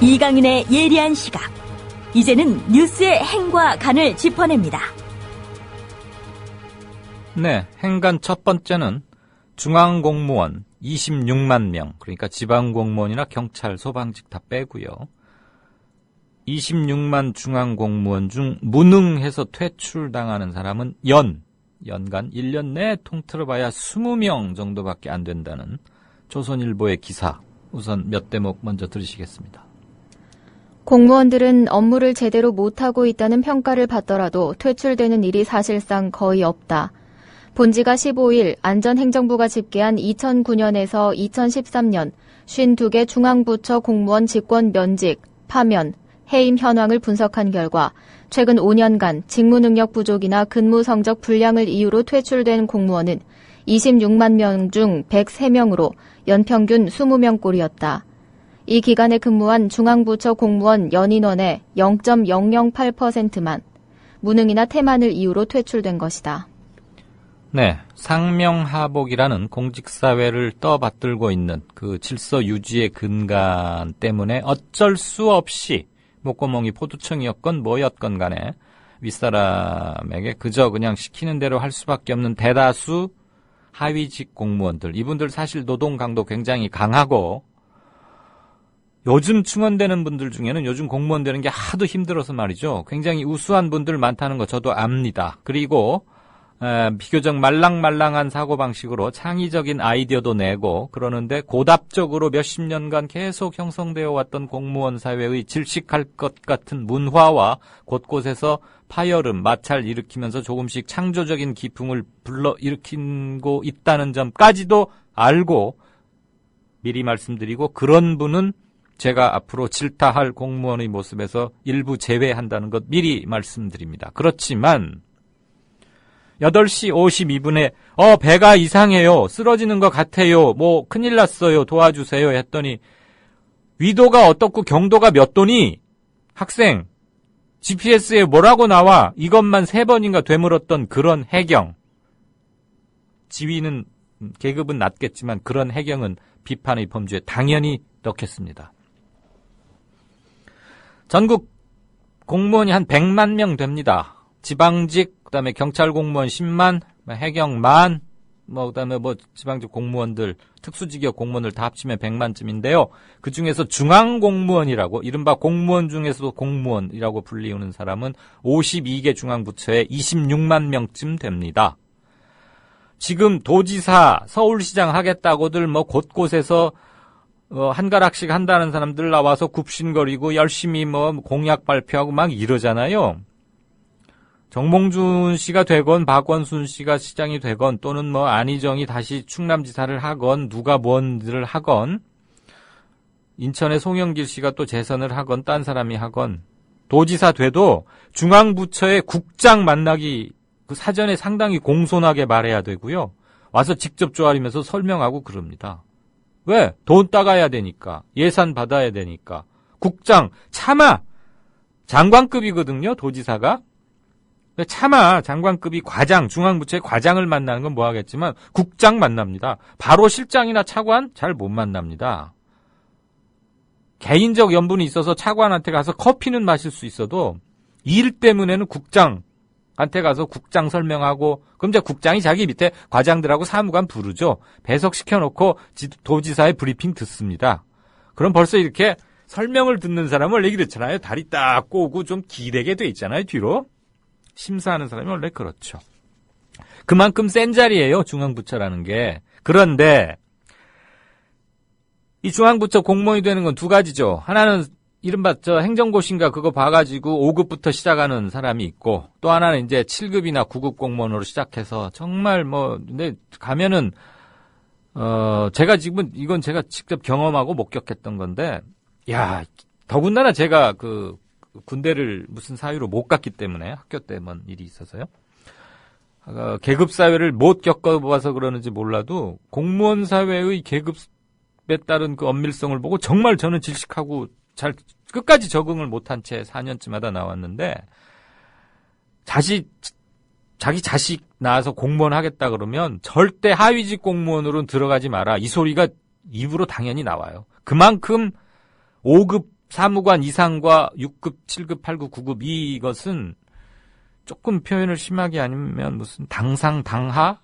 이강인의 예리한 시각. 이제는 뉴스의 행과 간을 짚어냅니다. 네, 행간 첫 번째는 중앙공무원 26만 명, 그러니까 지방공무원이나 경찰, 소방직 다 빼고요. 26만 중앙공무원 중 무능해서 퇴출당하는 사람은 연간 1년 내에 통틀어봐야 20명 정도밖에 안 된다는 조선일보의 기사. 우선 몇 대목 먼저 들으시겠습니다. 공무원들은 업무를 제대로 못하고 있다는 평가를 받더라도 퇴출되는 일이 사실상 거의 없다. 본지가 15일 안전행정부가 집계한 2009년에서 2013년 52개 중앙부처 공무원 직권 면직, 파면, 해임 현황을 분석한 결과 최근 5년간 직무 능력 부족이나 근무 성적 불량을 이유로 퇴출된 공무원은 26만 명 중 103명으로 연평균 20명꼴이었다. 이 기간에 근무한 중앙부처 공무원 연인원의 0.008%만 무능이나 태만을 이유로 퇴출된 것이다. 네, 상명하복이라는 공직사회를 떠받들고 있는 그 질서 유지의 근간 때문에 어쩔 수 없이 목구멍이 포두청이었건 뭐였건 간에 윗사람에게 그저 그냥 시키는 대로 할 수밖에 없는 대다수 하위직 공무원들, 이분들 사실 노동 강도 굉장히 강하고 요즘 충원되는 분들 중에는 요즘 공무원 되는 게 하도 힘들어서 말이죠. 굉장히 우수한 분들 많다는 거 저도 압니다. 그리고 비교적 말랑말랑한 사고방식으로 창의적인 아이디어도 내고 그러는데 고답적으로 몇십 년간 계속 형성되어 왔던 공무원 사회의 질식할 것 같은 문화와 곳곳에서 파열음, 마찰 일으키면서 조금씩 창조적인 기풍을 불러일으키고 있다는 점까지도 알고 미리 말씀드리고 그런 분은 제가 앞으로 질타할 공무원의 모습에서 일부 제외한다는 것 미리 말씀드립니다. 그렇지만 8시 52분에 배가 이상해요. 쓰러지는 것 같아요. 뭐 큰일 났어요. 도와주세요. 했더니 위도가 어떻고 경도가 몇 도니? 학생 GPS에 뭐라고 나와? 이것만 3번인가 되물었던 그런 해경. 지위는 계급은 낮겠지만 그런 해경은 비판의 범주에 당연히 넣겠습니다. 전국 공무원이 한 100만 명 됩니다. 지방직, 그다음에 경찰 공무원 10만, 해경 만, 그다음에 지방직 공무원들, 특수직역 공무원들 다 합치면 100만쯤인데요. 그 중에서 중앙 공무원이라고 이른바 공무원 중에서도 공무원이라고 불리우는 사람은 52개 중앙부처에 26만 명쯤 됩니다. 지금 도지사, 서울시장 하겠다고들 곳곳에서 한 가락씩 한다는 사람들 나와서 굽신거리고 열심히 공약 발표하고 막 이러잖아요. 정몽준 씨가 되건 박원순 씨가 시장이 되건 또는 안희정이 다시 충남지사를 하건 누가 뭔 일을 하건 인천의 송영길 씨가 또 재선을 하건 딴 사람이 하건 도지사 돼도 중앙부처의 국장 만나기 그 사전에 상당히 공손하게 말해야 되고요. 와서 직접 조아리면서 설명하고 그럽니다. 왜? 돈 따가야 되니까. 예산 받아야 되니까. 국장, 차마 장관급이거든요, 도지사가. 차마 장관급이 과장, 중앙부처의 과장을 만나는 건 뭐하겠지만 국장 만납니다. 바로 실장이나 차관 잘 못 만납니다. 개인적 연분이 있어서 차관한테 가서 커피는 마실 수 있어도 일 때문에는 국장한테 가서 국장 설명하고 그럼 이제 국장이 자기 밑에 과장들하고 사무관 부르죠. 배석시켜놓고 도지사의 브리핑 듣습니다. 그럼 벌써 이렇게 설명을 듣는 사람은 원래 그렇잖아요. 다리 딱 꼬고 좀 기대게 돼 있잖아요, 뒤로. 심사하는 사람이 원래 그렇죠. 그만큼 센 자리예요, 중앙부처라는 게. 그런데 이 중앙부처 공무원이 되는 건 두 가지죠. 하나는 이른바 행정고시인가 그거 봐가지고 5급부터 시작하는 사람이 있고 또 하나는 이제 7급이나 9급 공무원으로 시작해서 정말 근데 가면은 제가 지금 이건 제가 직접 경험하고 목격했던 건데 더군다나 제가 군대를 무슨 사유로 못 갔기 때문에 학교 때문 일이 있어서요. 계급 사회를 못 겪어봐서 그러는지 몰라도 공무원 사회의 계급에 따른 그 엄밀성을 보고 정말 저는 질식하고 잘 끝까지 적응을 못한 채 4년쯤 하다 나왔는데 자기 자식 낳아서 공무원 하겠다 그러면 절대 하위직 공무원으로는 들어가지 마라. 이 소리가 입으로 당연히 나와요. 그만큼 5급 사무관 이상과 6급, 7급, 8급, 9급 이것은 조금 표현을 심하게 아니면 무슨 당상, 당하?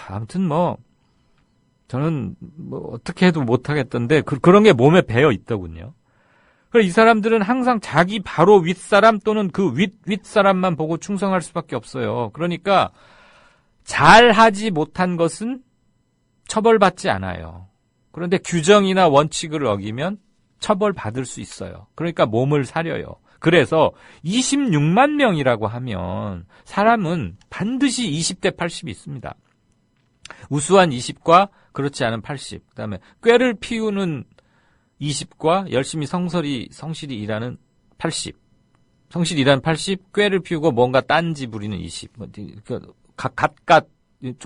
아무튼 저는 어떻게 해도 못하겠던데 그런 게 몸에 배어 있더군요. 그래서 이 사람들은 항상 자기 바로 윗사람 또는 그 윗사람만 보고 충성할 수밖에 없어요. 그러니까 잘하지 못한 것은 처벌받지 않아요. 그런데 규정이나 원칙을 어기면 처벌받을 수 있어요. 그러니까 몸을 사려요. 그래서 26만 명이라고 하면 사람은 반드시 20대 80이 있습니다. 우수한 20과 그렇지 않은 80. 그다음에 꾀를 피우는 20과 열심히 성실히 일하는 80. 성실히 일하는 80, 꾀를 피우고 뭔가 딴지 부리는 20. 각각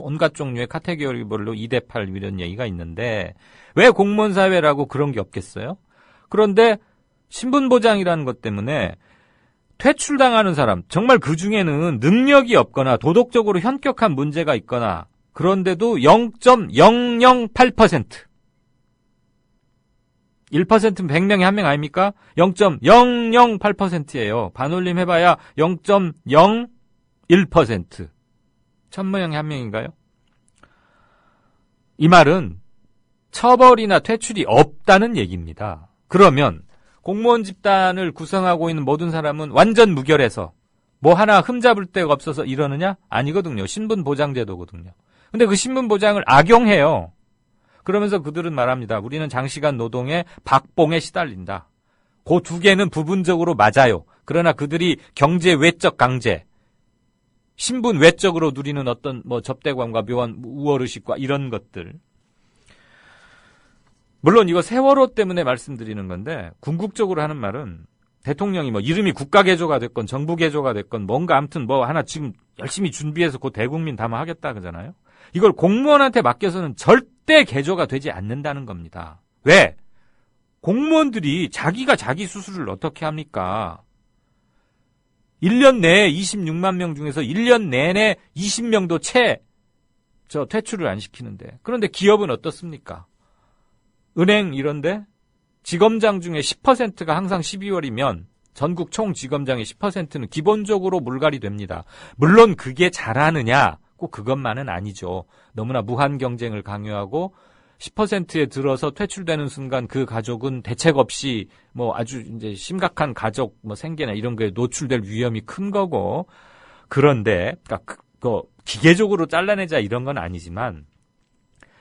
온갖 종류의 카테고리별로 2대 8 이런 얘기가 있는데 왜 공무원 사회라고 그런 게 없겠어요? 그런데 신분보장이라는 것 때문에 퇴출당하는 사람, 정말 그 중에는 능력이 없거나 도덕적으로 현격한 문제가 있거나 그런데도 0.008%. 1%면 100명에 1명 아닙니까? 0.008%예요. 반올림 해봐야 0.01%. 1000명에 1명인가요? 이 말은 처벌이나 퇴출이 없다는 얘기입니다. 그러면 공무원 집단을 구성하고 있는 모든 사람은 완전 무결해서 하나 흠잡을 데가 없어서 이러느냐? 아니거든요. 신분보장제도거든요. 근데 그 신분보장을 악용해요. 그러면서 그들은 말합니다. 우리는 장시간 노동에 박봉에 시달린다. 그 두 개는 부분적으로 맞아요. 그러나 그들이 경제 외적 강제, 신분 외적으로 누리는 어떤 접대관과 묘한 우월의식과 이런 것들. 물론 이거 세월호 때문에 말씀드리는 건데 궁극적으로 하는 말은 대통령이 이름이 국가개조가 됐건 정부개조가 됐건 뭔가 아무튼 하나 지금 열심히 준비해서 그 대국민 담화하겠다 그러잖아요. 이걸 공무원한테 맡겨서는 절대 개조가 되지 않는다는 겁니다. 왜? 공무원들이 자기가 자기 수술을 어떻게 합니까? 1년 내에 26만 명 중에서 1년 내내 20명도 퇴출을 안 시키는데. 그런데 기업은 어떻습니까? 은행 이런데 지검장 중에 10%가 항상 12월이면 전국 총 지검장의 10%는 기본적으로 물갈이 됩니다. 물론 그게 잘하느냐? 꼭 그것만은 아니죠. 너무나 무한 경쟁을 강요하고 10%에 들어서 퇴출되는 순간 그 가족은 대책 없이 아주 이제 심각한 가족 생계나 이런 거에 노출될 위험이 큰 거고. 그런데 기계적으로 잘라내자 이런 건 아니지만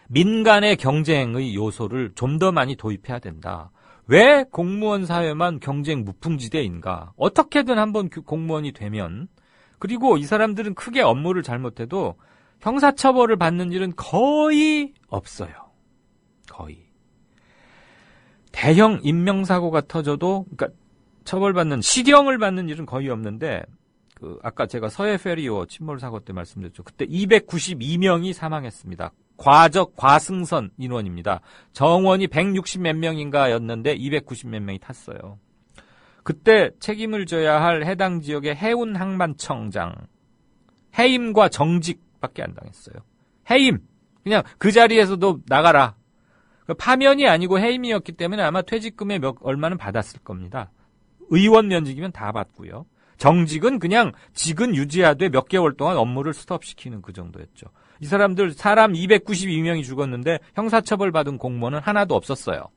민간의 경쟁의 요소를 좀 더 많이 도입해야 된다. 왜 공무원 사회만 경쟁 무풍지대인가? 어떻게든 한번 공무원이 되면, 그리고 이 사람들은 크게 업무를 잘못해도 형사처벌을 받는 일은 거의 없어요. 거의. 대형 인명사고가 터져도, 처벌받는, 실형을 받는 일은 거의 없는데, 아까 제가 서해 페리오 침몰 사고 때 말씀드렸죠. 그때 292명이 사망했습니다. 과승선 인원입니다. 정원이 160 몇 명인가였는데 290 몇 명이 탔어요. 그때 책임을 져야 할 해당 지역의 해운항만청장, 해임과 정직밖에 안 당했어요. 해임! 그냥 그 자리에서도 나가라. 파면이 아니고 해임이었기 때문에 아마 퇴직금의 얼마는 받았을 겁니다. 의원 면직이면 다 받고요. 정직은 그냥 직은 유지하되 몇 개월 동안 업무를 스톱시키는 그 정도였죠. 이 사람들 사람 292명이 죽었는데 형사처벌 받은 공무원은 하나도 없었어요.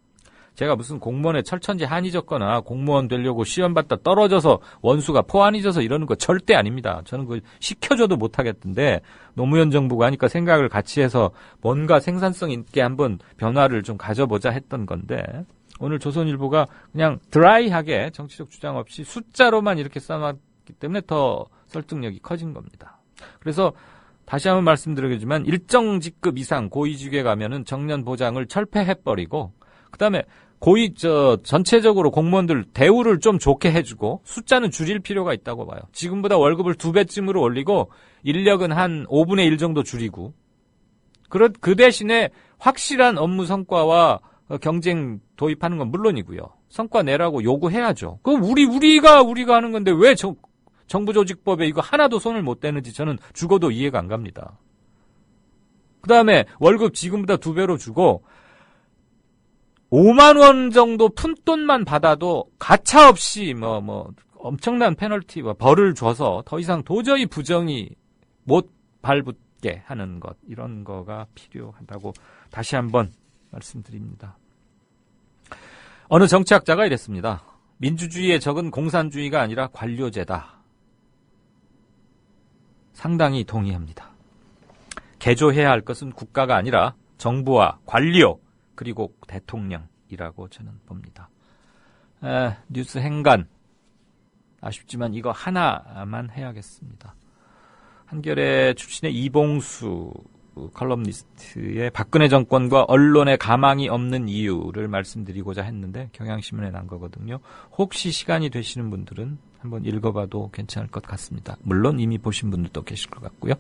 제가 무슨 공무원에 철천지 한이 졌거나 공무원 되려고 시험 봤다 떨어져서 원수가 포안이 져서 이러는 거 절대 아닙니다. 저는 그거 시켜줘도 못하겠던데 노무현 정부가 하니까 생각을 같이 해서 뭔가 생산성 있게 한번 변화를 좀 가져보자 했던 건데 오늘 조선일보가 그냥 드라이하게 정치적 주장 없이 숫자로만 이렇게 써놨기 때문에 더 설득력이 커진 겁니다. 그래서 다시 한번 말씀드리겠지만 일정 직급 이상 고위직에 가면은 정년 보장을 철폐해버리고 그다음에 전체적으로 공무원들 대우를 좀 좋게 해주고 숫자는 줄일 필요가 있다고 봐요. 지금보다 월급을 2배쯤으로 올리고 인력은 한 5분의 1 정도 줄이고 그 대신에 확실한 업무 성과와 경쟁 도입하는 건 물론이고요. 성과 내라고 요구해야죠. 그럼 우리가 하는 건데 왜 정부조직법에 이거 하나도 손을 못 대는지 저는 죽어도 이해가 안 갑니다. 그 다음에 월급 지금보다 2배로 주고 5만 원 정도 푼돈만 받아도 가차없이 엄청난 페널티와 벌을 줘서 더 이상 도저히 부정이 못 발붙게 하는 것, 이런 거가 필요하다고 다시 한번 말씀드립니다. 어느 정치학자가 이랬습니다. 민주주의의 적은 공산주의가 아니라 관료제다. 상당히 동의합니다. 개조해야 할 것은 국가가 아니라 정부와 관료 그리고 대통령이라고 저는 봅니다. 뉴스 행간, 아쉽지만 이거 하나만 해야겠습니다. 한겨레 출신의 이봉수 컬럼니스트의 박근혜 정권과 언론의 가망이 없는 이유를 말씀드리고자 했는데 경향신문에 난 거거든요. 혹시 시간이 되시는 분들은 한번 읽어봐도 괜찮을 것 같습니다. 물론 이미 보신 분들도 계실 것 같고요.